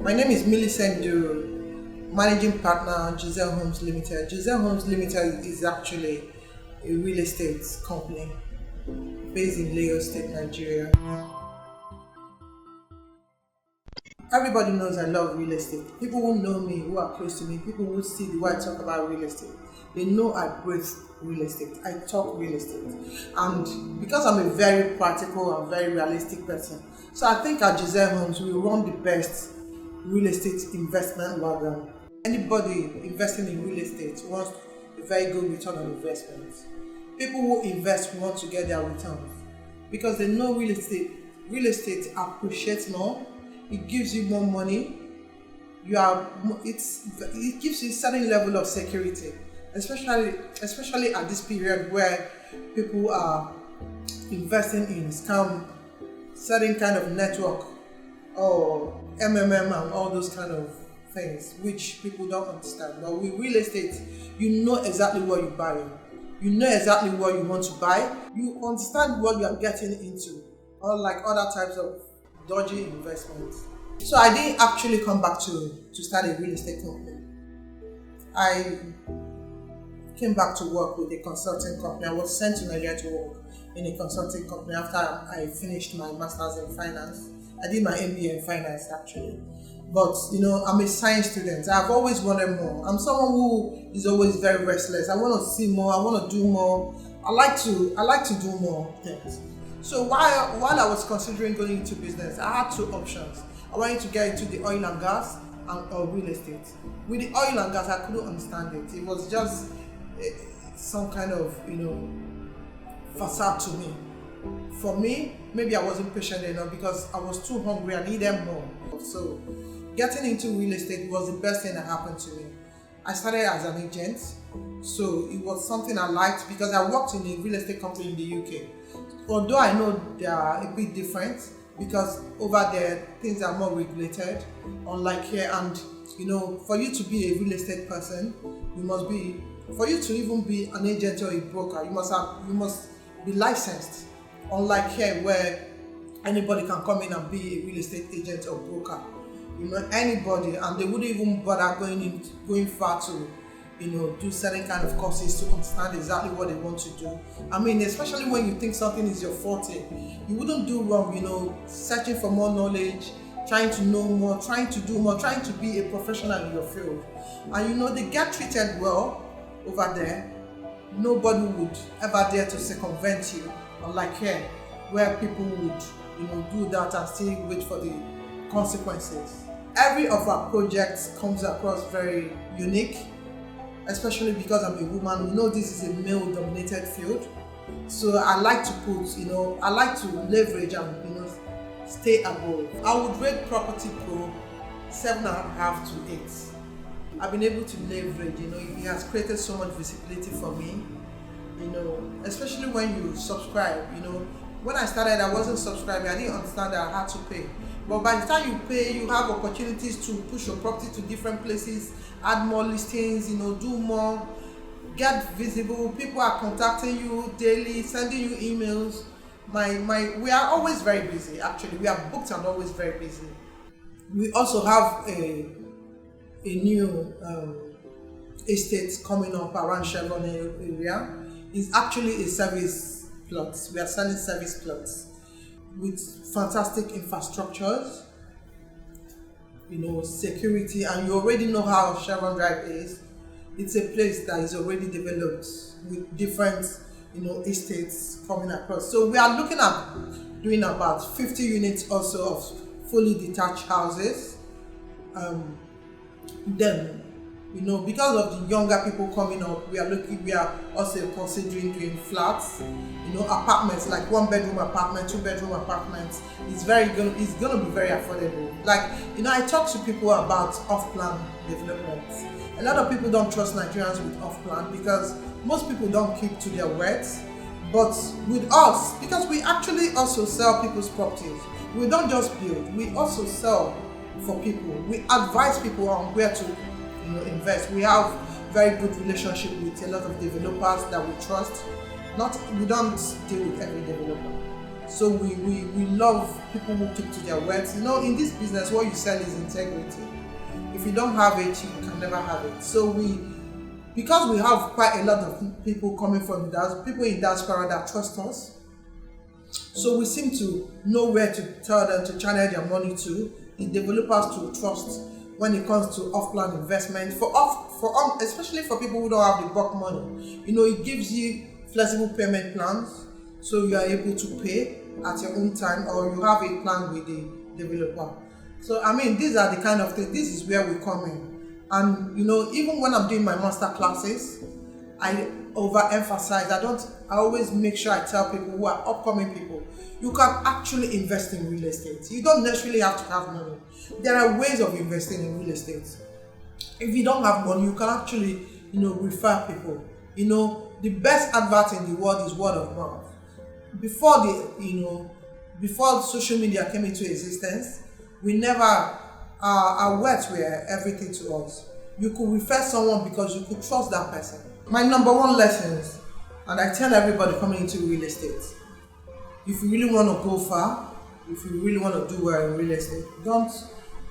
My name is Millicent Duru, Managing Partner, Giselle Homes Limited. Giselle Homes Limited is actually a real estate company based in Lagos State, Nigeria. Everybody knows I love real estate. People who know me, who are close to me, people who see the way I talk about real estate, they know I breathe real estate. I talk real estate. And because I'm a very practical and very realistic person, so I think at Giselle Homes we run the best real estate investment wagon. Anybody investing in real estate wants a very good return on investment. People who invest want to get their returns because they know real estate appreciates more. It gives you more money. It gives you a certain level of security, especially at this period where people are investing in certain kind of network or MMM and all those kind of things which people don't understand. But with real estate, you know exactly what you're buying. You know exactly what you want to buy. You understand what you are getting into, unlike other types of dodgy investments. So I didn't actually come back to start a real estate company. I came back to work with a consulting company. I was sent to Nigeria to work in a consulting company after I finished my master's in finance. I did my MBA in finance actually. But I'm a science student. I've always wanted more. I'm someone who is always very restless. I want to see more. I want to do more. I like to do more things. So while I was considering going into business, I had two options. I wanted to get into the oil and gas or real estate. With the oil and gas, I couldn't understand it. It was just some kind of facade to me. For me, maybe I wasn't patient enough because I was too hungry. I needed more. So getting into real estate was the best thing that happened to me. I started as an agent, so it was something I liked because I worked in a real estate company in the UK. Although I know they are a bit different because over there things are more regulated, unlike here. And for you to be a real estate person, for you to even be an agent or a broker, you must be licensed. Unlike here where anybody can come in and be a real estate agent or broker. Anybody, and they wouldn't even bother going far to do certain kind of courses to understand exactly what they want to do. I mean, especially when you think something is your forte, you wouldn't do wrong, searching for more knowledge, trying to know more, trying to do more, trying to be a professional in your field. And they get treated well over there. Nobody would ever dare to circumvent you, unlike here, where people would, do that and still wait for the consequences. Every of our projects comes across very unique, especially because I'm a woman. This is a male-dominated field, so I like to leverage and stay above. I would rate Property Pro 7.5 to 8. I've been able to leverage. It has created so much visibility for me. Especially when you subscribe. When I started, I wasn't subscribing. I didn't understand that I had to pay. But by the time you pay, you have opportunities to push your property to different places, add more listings, do more, get visible. People are contacting you daily, sending you emails. We are always very busy. Actually, we are booked and always very busy. We also have a new estate coming up around Chevron area. It's actually a service plot. We are selling service plots with fantastic infrastructures, security, and you already know how Chevron Drive is. It's a place that is already developed with different, estates coming across. So we are looking at doing about 50 units also of fully detached houses. Then, because of the younger people coming up, we are also considering doing flats, apartments, like 1-bedroom apartment, 2-bedroom apartments. It's gonna be very affordable. I talk to people about off-plan developments. A lot of people don't trust Nigerians with off-plan because most people don't keep to their words. But with us, because we actually also sell people's properties, we don't just build, we also sell for people. We advise people on where to invest. We have very good relationship with a lot of developers that we trust. We don't deal with every developer. So we love people who keep to their words. You know, in this business, what you sell is integrity. If you don't have it, you can never have it. So because we have quite a lot of people coming from people in diaspora that trust us, so we seem to know where to tell them to channel their money to, the developers to trust when it comes to off-plan investment, especially for people who don't have the bulk money. You know, it gives you flexible payment plans, so you are able to pay at your own time, or you have a plan with the developer. So I mean, these are the kind of things, this is where we come in. And you know, even when I'm doing my master classes, I overemphasize, I always make sure I tell people who are upcoming people, you can actually invest in real estate. You don't necessarily have to have money. There are ways of investing in real estate. If you don't have money, you can actually, you know, refer people. You know, the best advert in the world is word of mouth. Before social media came into existence, our words were everything to us. You could refer someone because you could trust that person. My number one lessons, and I tell everybody coming into real estate, if you really want to go far, if you really want to do well in real estate, don't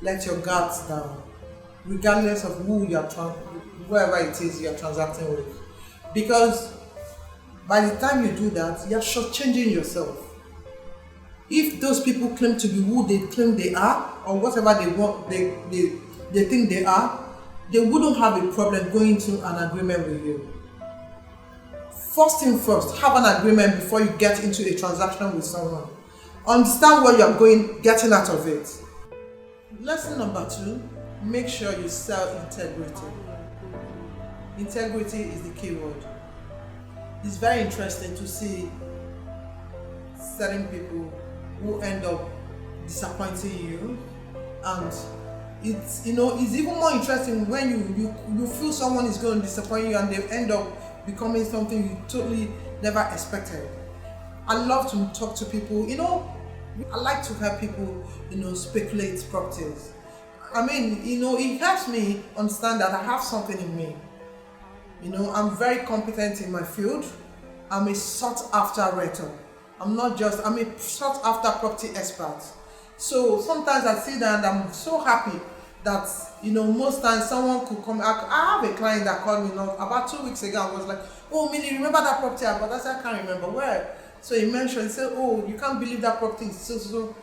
let your guards down, regardless of whoever it is you're transacting with. Because by the time you do that, you're shortchanging yourself. If those people claim to be who they claim they are, or whatever they think they are, they wouldn't have a problem going into an agreement with you. First thing first, have an agreement before you get into a transaction with someone. Understand what you're getting out of it. Lesson number 2, make sure you sell integrity. Integrity is the key word. It's very interesting to see certain people who end up disappointing you, and it's even more interesting when you feel someone is going to disappoint you and they end up becoming something you totally never expected. I love to talk to people, I like to help people, speculate properties. I mean, it helps me understand that I have something in me. I'm very competent in my field. I'm a sought after realtor. I'm a sought after property expert. So sometimes I sit there and I'm so happy that, most times someone could come. I have a client that called me about 2 weeks ago and was like, "Oh, Millie, remember that property I bought?" I said, "I can't remember where." So he mentioned, "Oh, you can't believe that property is so."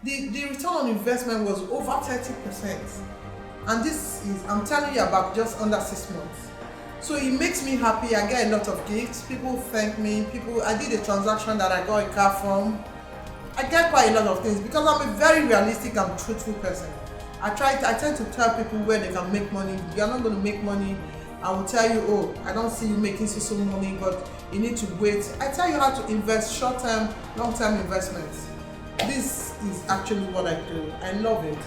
The return on investment was over 30%. And I'm telling you, about just under 6 months. So it makes me happy. I get a lot of gifts. People thank me. I did a transaction that I got a car from. I get quite a lot of things because I'm a very realistic and truthful person. I tend to tell people where they can make money. If you're not going to make money, I will tell you, "Oh, I don't see you making so money, but you need to wait." I tell you how to invest short-term, long-term investments. This is actually what I do. I love it.